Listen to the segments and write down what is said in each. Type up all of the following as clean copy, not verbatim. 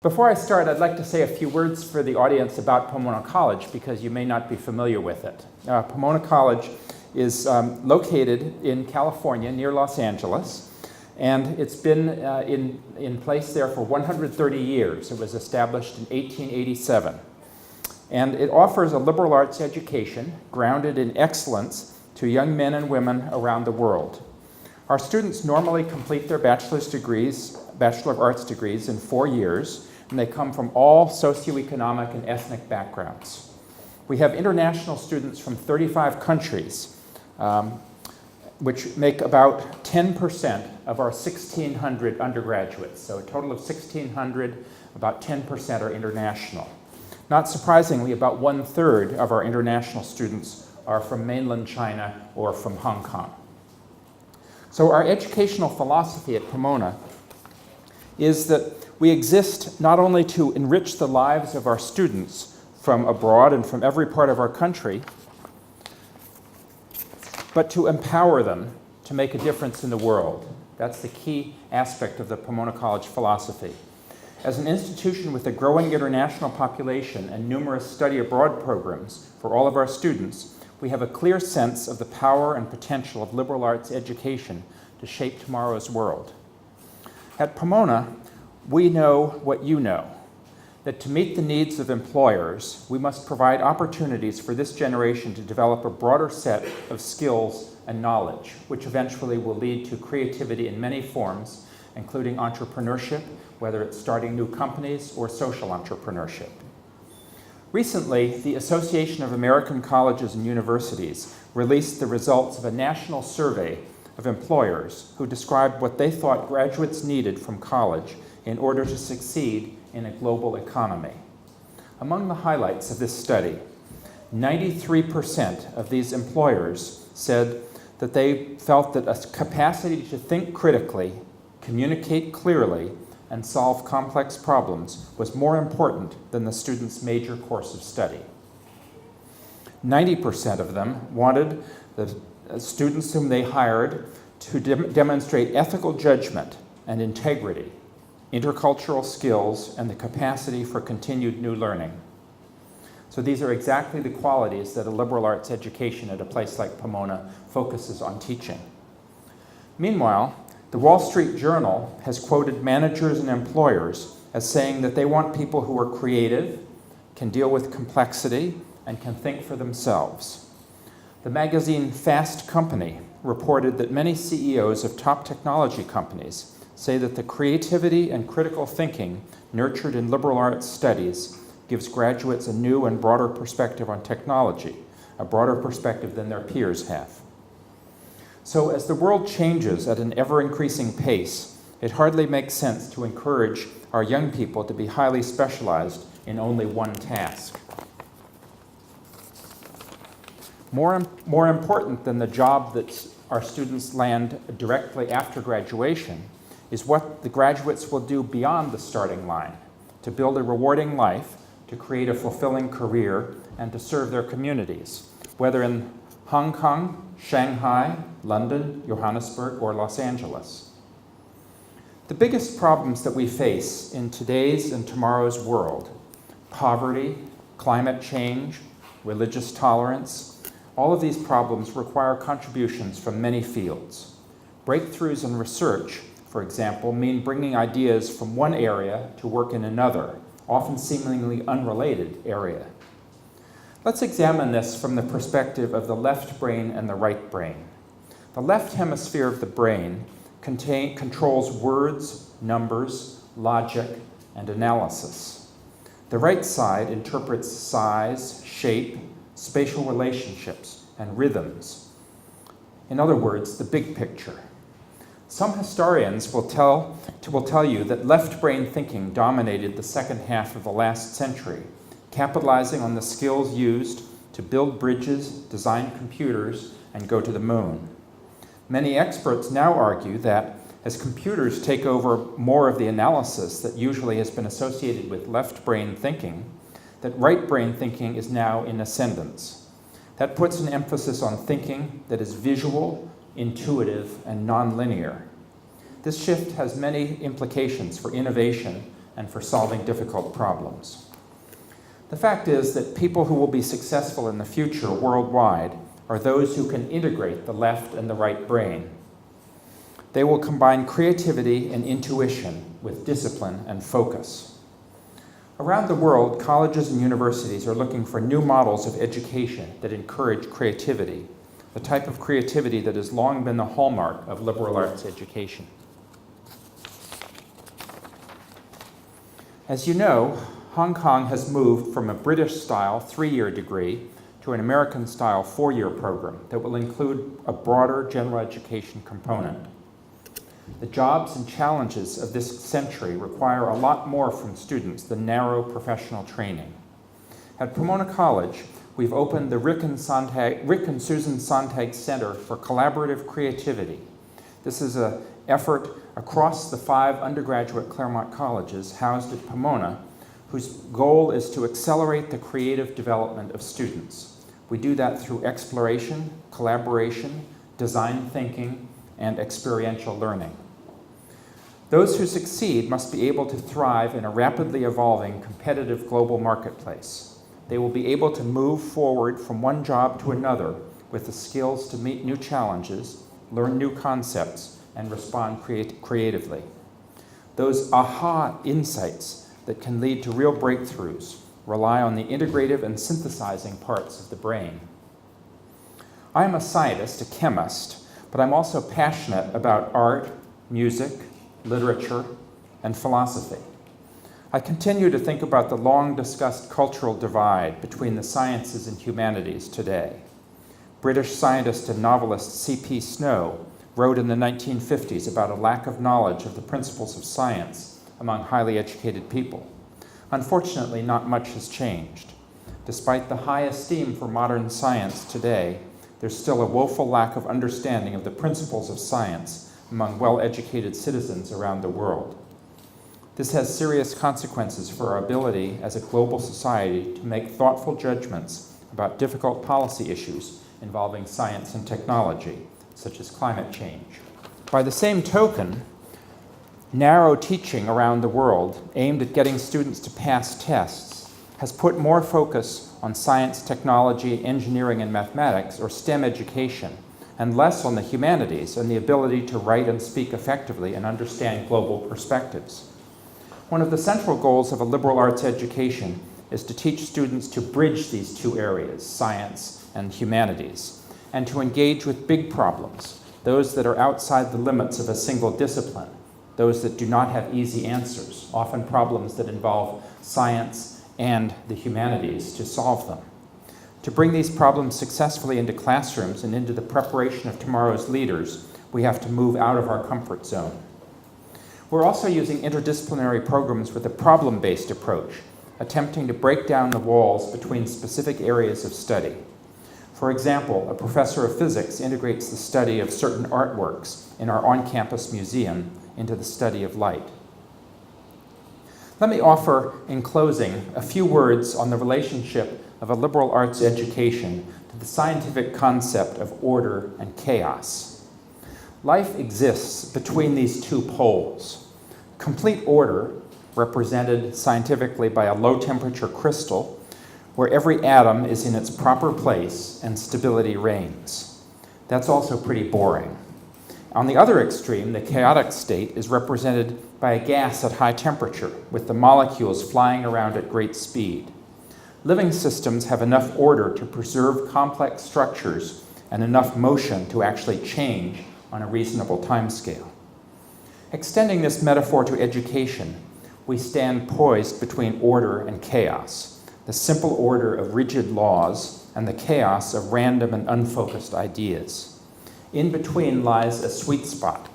Before I start, I'd like to say a few words for the audience about Pomona College because you may not be familiar with it. Pomona College is located in California near Los Angeles, and it's been in place there for 130 years. It was established in 1887. And it offers a liberal arts education grounded in excellence to young men and women around the world. Our students normally complete their Bachelor of Arts degrees in 4 years, and they come from all socioeconomic and ethnic backgrounds. We have international students from 35 countries, which make about 10% of our 1,600 undergraduates. So a total of 1,600, about 10% are international. Not surprisingly, about 1/3 of our international students are from mainland China or from Hong Kong. So our educational philosophy at Pomona is that we exist not only to enrich the lives of our students from abroad and from every part of our country, but to empower them to make a difference in the world. That's the key aspect of the Pomona College philosophy. As an institution with a growing international population and numerous study abroad programs for all of our students, we have a clear sense of the power and potential of liberal arts education to shape tomorrow's world. At Pomona, we know what you know, that to meet the needs of employers, we must provide opportunities for this generation to develop a broader set of skills and knowledge, which eventually will lead to creativity in many forms, including entrepreneurship, whether it's starting new companies or social entrepreneurship. Recently, the Association of American Colleges and Universities released the results of a national survey of employers who described what they thought graduates needed from college in order to succeed in a global economy. Among the highlights of this study, 93% of these employers said that they felt that a capacity to think critically, communicate clearly, and solve complex problems was more important than the student's major course of study. 90% of them wanted the students whom they hired to demonstrate ethical judgment and integrity, intercultural skills, and the capacity for continued new learning. So these are exactly the qualities that a liberal arts education at a place like Pomona focuses on teaching. Meanwhile, the Wall Street Journal has quoted managers and employers as saying that they want people who are creative, can deal with complexity, and can think for themselves. The magazine Fast Company reported that many CEOs of top technology companies say that the creativity and critical thinking nurtured in liberal arts studies gives graduates a new and broader perspective on technology, a broader perspective than their peers have. So as the world changes at an ever-increasing pace, it hardly makes sense to encourage our young people to be highly specialized in only one task. More important than the job that our students land directly after graduation is what the graduates will do beyond the starting line to build a rewarding life, to create a fulfilling career, and to serve their communities, whether in Hong Kong, Shanghai, London, Johannesburg, or Los Angeles. The biggest problems that we face in today's and tomorrow's world, poverty, climate change, religious tolerance, all of these problems require contributions from many fields. Breakthroughs in research, for example, mean bringing ideas from one area to work in another, often seemingly unrelated area. Let's examine this from the perspective of the left brain and the right brain. The left hemisphere of the brain controls words, numbers, logic, and analysis. The right side interprets size, shape, spatial relationships, and rhythms. In other words, the big picture. Some historians will tell you that left brain thinking dominated the second half of the last century, capitalizing on the skills used to build bridges, design computers, and go to the moon. Many experts now argue that as computers take over more of the analysis that usually has been associated with left brain thinking, that right brain thinking is now in ascendance. That puts an emphasis on thinking that is visual, intuitive, and nonlinear. This shift has many implications for innovation and for solving difficult problems. The fact is that people who will be successful in the future worldwide are those who can integrate the left and the right brain. They will combine creativity and intuition with discipline and focus. Around the world, colleges and universities are looking for new models of education that encourage creativity, the type of creativity that has long been the hallmark of liberal arts education. As you know, Hong Kong has moved from a British-style 3-year degree to an American-style 4-year program that will include a broader general education component. The jobs and challenges of this century require a lot more from students than narrow professional training. At Pomona College, we've opened the Rick and Susan Sontag Center for Collaborative Creativity. This is an effort across the 5 undergraduate Claremont colleges housed at Pomona, whose goal is to accelerate the creative development of students. We do that through exploration, collaboration, design thinking, and experiential learning. Those who succeed must be able to thrive in a rapidly evolving, competitive global marketplace. They will be able to move forward from one job to another with the skills to meet new challenges, learn new concepts, and respond creatively. Those aha insights that can lead to real breakthroughs rely on the integrative and synthesizing parts of the brain. I am a scientist, a chemist, but I'm also passionate about art, music, literature, and philosophy. I continue to think about the long-discussed cultural divide between the sciences and humanities today. British scientist and novelist C.P. Snow wrote in the 1950s about a lack of knowledge of the principles of science among highly educated people. Unfortunately, not much has changed. Despite the high esteem for modern science today, there's still a woeful lack of understanding of the principles of science among well-educated citizens around the world. This has serious consequences for our ability as a global society to make thoughtful judgments about difficult policy issues involving science and technology, such as climate change. By the same token, narrow teaching around the world aimed at getting students to pass tests has put more focus on science, technology, engineering, and mathematics, or STEM education, and less on the humanities and the ability to write and speak effectively and understand global perspectives. One of the central goals of a liberal arts education is to teach students to bridge these two areas, science and humanities, and to engage with big problems, those that are outside the limits of a single discipline, those that do not have easy answers, often problems that involve science and the humanities to solve them. To bring these problems successfully into classrooms and into the preparation of tomorrow's leaders, we have to move out of our comfort zone. We're also using interdisciplinary programs with a problem-based approach, attempting to break down the walls between specific areas of study. For example, a professor of physics integrates the study of certain artworks in our on-campus museum into the study of light. Let me offer, in closing, a few words on the relationship of a liberal arts education to the scientific concept of order and chaos. Life exists between these two poles. Complete order, represented scientifically by a low-temperature crystal, where every atom is in its proper place and stability reigns. That's also pretty boring. On the other extreme, the chaotic state is represented by a gas at high temperature, with the molecules flying around at great speed. Living systems have enough order to preserve complex structures and enough motion to actually change on a reasonable timescale. Extending this metaphor to education, we stand poised between order and chaos, the simple order of rigid laws and the chaos of random and unfocused ideas. In between lies a sweet spot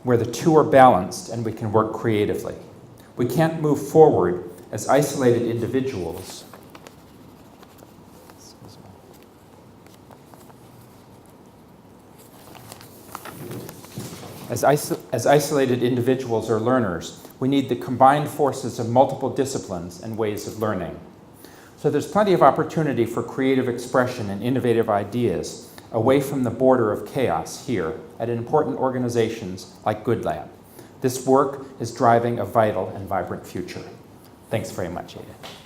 where the two are balanced and we can work creatively. We can't move forward as isolated individuals. As isolated individuals or learners, we need the combined forces of multiple disciplines and ways of learning. So there's plenty of opportunity for creative expression and innovative ideas away from the border of chaos here at important organizations like Good Lab. This work is driving a vital and vibrant future. Thanks very much, Ada.